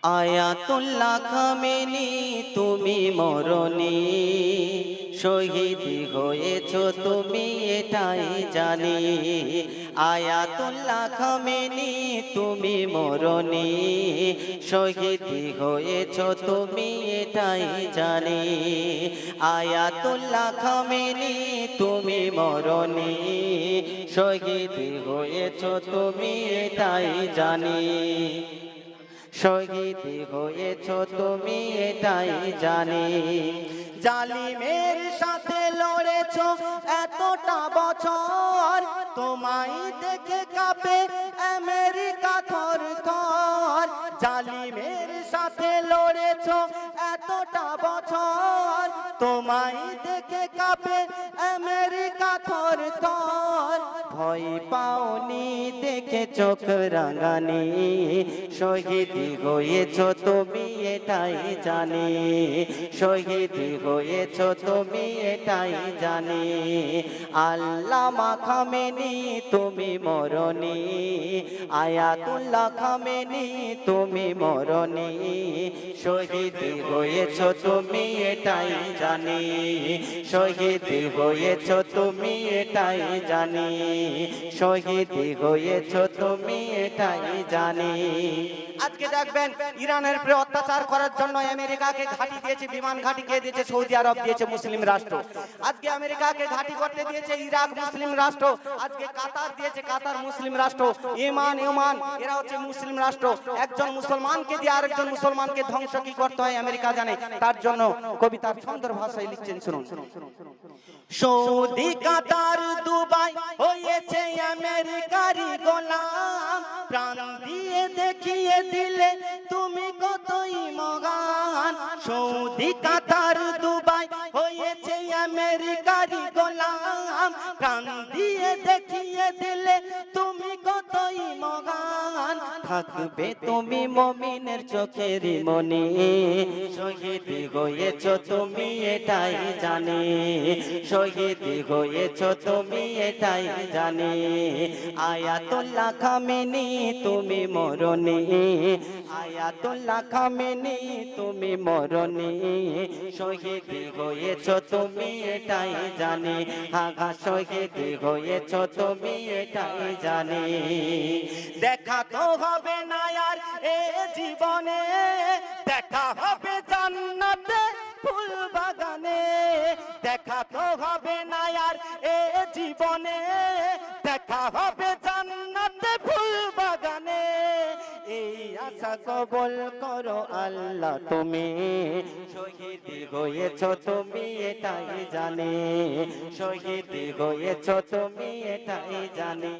Ayatollah Khamenei তুমি মরণি, শহীদ হয়েছ তুমি এটাই জানি। আয়াতুল্লাহ খামেনি তুমি মরণি, শহীদ হয়েছ তুমি এটাই জানি। আয়াতুল্লাহ খামেনি তুমি মরণি, শহীদ হয়েছ তুমি এটাই জানি। শহীদ হয়েছ তুমি এটাই জানি। জালিমের সাথে লড়েছ এতটা বছর, তোমায় দেখে কাঁপে আমেরিকা থর থর। জালিমের সাথে লড়েছ এতটা বছর, তোমায় দেখে কাঁপে আমেরিকা থর থর। ভয় পাওনি দেখে চোখ রাঙানি, শহীদ হয়েছ তুমি এটাই জানি। শহীদ হয়েছ তুমি এটাই জানি। আল্লামা খামেনি তুমি মরণি, আয়াতুল্লাহ খামেনি তুমি মরণি, শহীদ হয়েছ তুমি এটাই জানি। শহীদ হয়েছ তুমি এটাই জানি। শহীদ হয়েছ তুমি এটাই জানি। আজকে দেখবেন ইরানের উপরে অত্যাচার করার জন্য আমেরিকাকে ঘাঁটি দিয়েছে, বিমান ঘাঁটি কে দিয়েছে? সৌদি আরব দিয়েছে, মুসলিম রাষ্ট্র। আজকে আমেরিকাকে ঘাঁটি করতে দিয়েছে ইরাক, মুসলিম রাষ্ট্র। আজকে কাতার দিয়েছে, কাতার মুসলিম রাষ্ট্র। ইমান এরা হচ্ছে মুসলিম রাষ্ট্র। একজন মুসলমানকে দিয়ে আরেকজন মুসলমানকে ধ্বংস কি করতে হয় আমেরিকা জানে। তার জন্য কবিতার সুন্দর ভাষায় লিখছেন, শুনুন। সৌদি, কাতার, দুবাই হয়েছে আমেরিকারই গোলাম, প্রাণ দিয়ে দেখিয়ে দিলে তুমি কতই মহান। সৌদি, কাতার, দুবাই হয়েছে আমেরিকারই গোলাম, প্রাণ দিয়ে দেখিয়ে দিলে তুমি কতই মহান। থাকবে তুমি মুমিনের চোখের মনি, শহীদ হয়েছ তুমি এটাই জানি। শহীদ হয়েছ তুমি এটাই জানি। আয়াতুল্লাহ খামেনি তুমি মরণি, আয়াতুল্লাহ খামেনি তুমি মরণি, শহীদ হয়েছ তুমি এটাই জানি। আগা শহীদ হয়েছ তুমি এটাই জানি। দেখা তো হবে না আর এ জীবনে, দেখা হবে জান্নাতে ফুল বাগানে। দেখা তো হবে না আর এ জীবনে, দেখা হবে জান্নাতে ফুল বাগানে। এই আশা কবুল করো আল্লাহ তুমি, শহীদ হয়েছ তুমি এটাই জানি। শহীদ হয়েছ তুমি এটাই জানি।